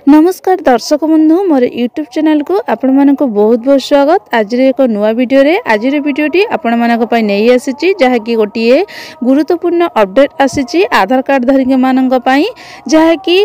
नमस्कार दर्शक बंधु मोर यूट्यूब चैनल को आपण मानक बहुत बहुत स्वागत। आज एक नुआ वीडियो रे आज वीडियोटी आपण मानक पई नै आसीची जहा कि गोटिए गुरुत्वपूर्ण अपडेट आसीची आधार कार्ड धारक मानक पई जहा कि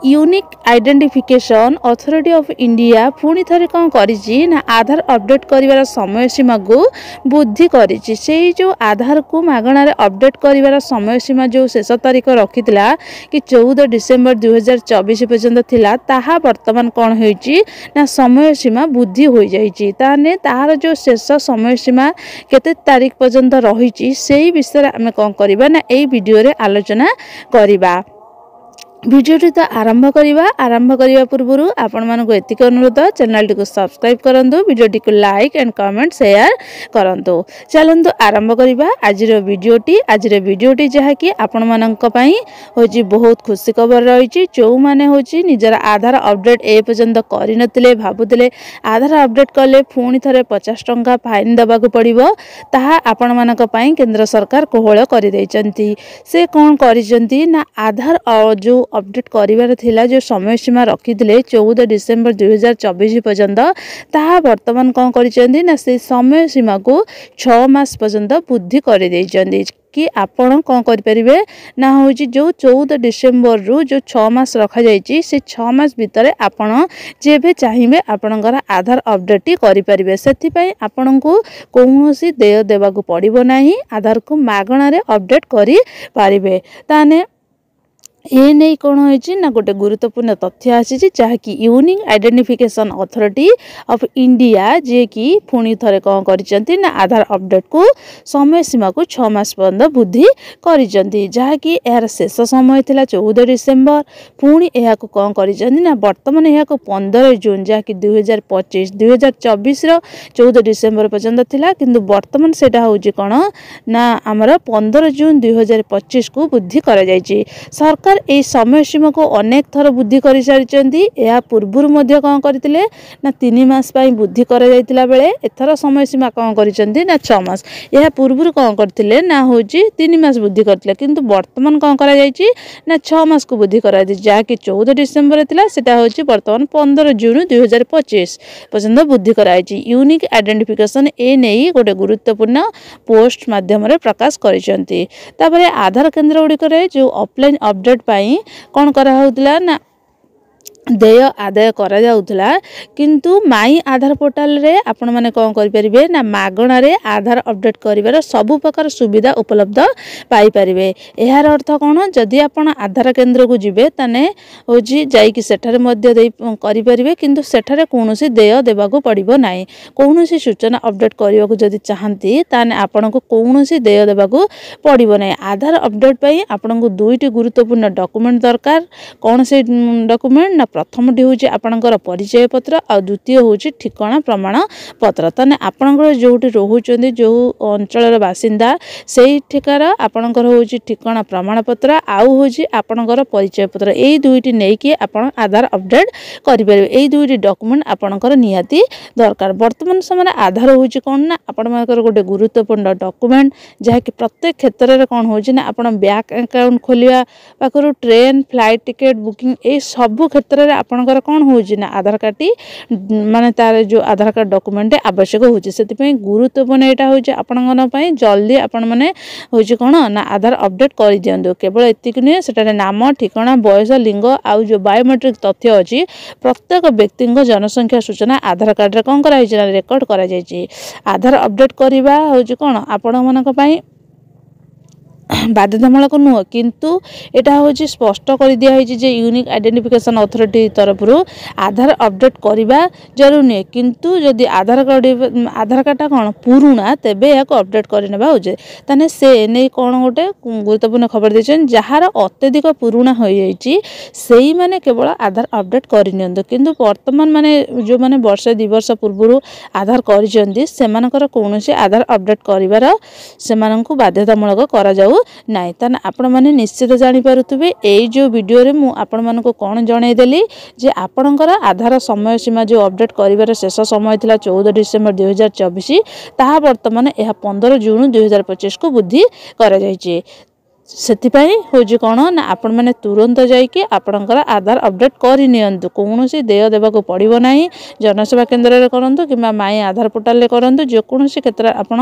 unique identification authority of India पुणी थरे कोन करिची ना आधार अपडेट करिवार समय सीमा को वृद्धि करिची। सेही जो आधार को मागणा रे अपडेट करिवार समय सीमा जो शेष तारीख रखितला कि 14 डिसेंबर 2024 पर्यंत थिला ताहा वर्तमान कौन होईची ना समय सीमा वृद्धि हो जाइची। ताने ताहार जो शेष समय सीमा केते तारीख पर्यंत रहिची सेही विषय आमे कोन करिबा ना एई वीडियो रे आलोचना करिबा। वीडियोटी तो आरंभ करने पूर्व आपण मानक एतिक अनुरोध चैनल टी को सब्सक्राइब करंतु वीडियोटी को लाइक एंड कमेंट शेयर करंतु। चलंतु आरंभ करबा आज वीडियोटी जहा कि आपण मानक पई होची बहुत खुशी खबर रही। जो माने होची निजर आधार अपडेट ए पर्यंत करि नथिले भाबुथिले आधार अपडेट कले पुणी थरे 50 टंका फाइन दबाक पड़िबो ताहा आपण मानक पई केंद्र सरकार कोहळ करि दैचंती। से कोन करिसंती ना आधार जो अपडेट करिवार थिला जो समय सीमा रखिथिले 14 डिसेंबर 2024 पर्यंत ताहा वर्तमान कोन करिसंती ना से समय सीमा को 6 मास पर्यंत वृद्धि करि दैचंती कि आपण कोन करि परिबे ना होची जो 14 डिसेंबर रु जो 6 मास रखा जायची से 6 मास भितरे आपण जेबे चाहिबे आपणकर आधार अपडेट करि परिबे। सेति पई आपण को कोनोसी देय देबाकू पड़िबो नाही आधार को मागणा रे अपडेट करि परिबे। ताने ए नहीं कौन होइछि ना गोटे गुरुत्वपूर्ण तथ्य आसी जहा कि unique identification authority of India जे कि पुणी थरे कौन करिसंती ना आधार अपडेट को समय सीमा को 6 मास पर्यंत वृद्धि करिसंती जहा कि यार शेष समय थिला 14 डिसेंबर पुणी एहा को कौन करिसंती ना वर्तमान एहा को 15 जून जहा कि 2024 रो 14 डिसेंबर पर्यंत थिला किंतु वर्तमान सेटा होउछि कोन ना हमर 15 जून 2025 को वृद्धि करा जायछि। सरकार ए समय सीमा को अनेक थर वृद्धि कर सारी या पूर्व कौन करते ना 3 मास वृद्धि कर बेले एथर समय सीमा कौन कर 6 मास या पूर्व कौन करते ना हूँ 3 मास वृद्धि करते किंतु वर्तमान कौन कर ना 6 मास को वृद्धि कर जहाँकि 14 डिसेम्बर था हूँ बर्तमान 15 जून 2025 पर्यंत वृद्धि कराई। यूनिक आइडेंटिफिकेशन ए नहीं गोटे गुरुत्वपूर्ण पोस्ट माध्यम प्रकाश कर आधार केन्द्र गुड़िक जो ऑफलाइन अपडेट पाई कौन करा होउतला ना देय आदाय करा जाउतला किंतु माई आधार पोर्टल रे आपण माने कौन करि परिबे ना मागणा रे आधार अपडेट करिवार सब प्रकार सुविधा उपलब्ध पाई परिबे। एहार अर्थ कोन जदि आपण आधार केंद्र को जिबे तने होजी जाई कि सेठारे मध्य देई करि परिबे किंतु सेठारे कोनोसी देय देबाको पड़िबो नाही। कोनोसी सूचना अपडेट करिवाको जदि चाहंती ताने आपण को कोनोसी देय देबाको पड़िबो नाही। आधार अपडेट पई आपण को दुईटी गुरुत्वपूर्ण डॉक्यूमेंट दरकार। कोन से डॉक्यूमेंट ना प्रथम टी हूँ आपणकर परिचय पत्र आ द्वितीय हूँ ठिकाना प्रमाण पत्र। ताने आपणकर जोटी रोहुचंदी जो अंचल बासिंदा से ठिकार आपणकर हूँ ठिकाना प्रमाण पत्र आउ हूँ आपणकर परिचय पत्र यही दुईटी नहीं कि आपण आधार अपडेट करें। यही दुईटी डॉक्यूमेंट आपणकर निहाती दरकार। वर्तमान समय आधार हूँ कौन ना आपणकर गोटे गुरुत्वपूर्ण डॉक्यूमेंट जहाँकि प्रत्येक क्षेत्र में कौन हूँ ना आप बैंक अकाउंट खोलिया पाखु ट्रेन फ्लाइट टिकेट बुकिंग ये सबू क्षेत्र में आपणकर कौन होउछि ना आधार कार्ड टी माने तार जो आधार कार्ड डॉक्यूमेंट आवश्यक होउछि सेति पई गुरुत्वपूर्ण एटा होउछि आपणकर पई जल्दी आपण माने होउछि कोन ना आधार अपडेट करि दियंदु। केवल एतिक नै सेटारे नाम ठिकाना बयस लिंग आउ जो बायोमेट्रिक तथ्य अछि प्रत्येक व्यक्तिक जनसंख्या सूचना आधार कार्ड रे कोन करा हिछि रेकॉर्ड करा जायछि। आधार अपडेट करिबा होउछि कोन आपण मानक पई बाध्यतामूलक नुह किंतु एटा हूँ स्पष्ट कर दिखाई जे यूनिक आइडेंटिफिकेशन अथॉरिटी तरफ आधार अपडेट करवा जरूरी नहीं किंतु जदि आधार कार्ड कौन पुराना तेबे या अपडेट करने उचित। ताने से नहीं कौन गोटे गुरुत्वपूर्ण खबर देछन जार अत्यधिक पुराना हो जाई माने केवल आधार अपडेट करनी किंतु वर्तमान माने जो माने वर्ष 2 वर्ष पूर्व आधार कर कौन आधार अपडेट कर बाध्यतामूलक करा जाऊ नाई। ताने आपण माने निश्चित जानि पारुथबे एई जो वीडियो रे मु आपण मानको कोन जणाई देली जे आपणकर आधार समय सीमा जो अपडेट करिवार शेष समय थिला 14 डिसेंबर 2024 ताहा वर्तमान यह 15 जून 2025 को वृद्धि करा जायछि। ସେଥିପାଇଁ ହେଉଛି କ'ଣ ନା ଆପଣମାନେ ତୁରନ୍ତ ଯାଇକି ଆପଣଙ୍କର ଆଧାର ଅପଡ଼େଟ୍ କରିନିଅନ୍ତୁ। କୌଣସି ଦେୟ ଦେବାକୁ ପଡ଼ିବ ନାହିଁ। ଜନସେବା କେନ୍ଦ୍ରରେ କରନ୍ତୁ କିମ୍ବା ମାଇଁ ଆଧାର ପୋର୍ଟାଲରେ କରନ୍ତୁ, ଯେକୌଣସି କ୍ଷେତ୍ରରେ ଆପଣ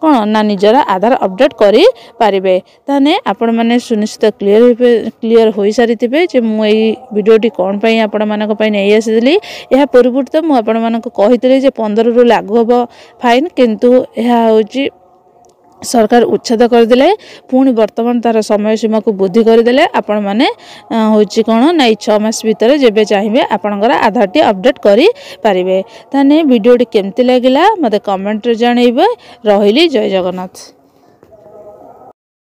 କ'ଣ ନା ନିଜର ଆଧାର ଅପଡ଼େଟ୍ କରିପାରିବେ। ତାହେଲେ ଆପଣମାନେ ସୁନିଶ୍ଚିତ କ୍ଲିଅର ହୋଇସାରିଥିବେ ଯେ ମୁଁ ଏଇ ଭିଡ଼ିଓଟି କ'ଣ ପାଇଁ ଆପଣମାନଙ୍କ ପାଇଁ ନେଇ ଆସିଥିଲି। ଏହା ପୂର୍ବରୁ ତ ମୁଁ ଆପଣମାନଙ୍କୁ କହିଥିଲି ଯେ 15ରୁ ଲାଗୁ ହେବ ଫାଇନ୍, କିନ୍ତୁ ଏହା ହେଉଛି सरकार उच्छेद करदे। पुणी बर्तमान तार समय सीमा को वृद्धि करदे। आपण मैंने हूँ कौन ना 6 मास भितर जेबे चाहिए आपणकर आधार टी अपडेट करें। ताने वीडियोटी केमती लगिला मते कमेंट रे जानइबे। रहिली जय जगन्नाथ।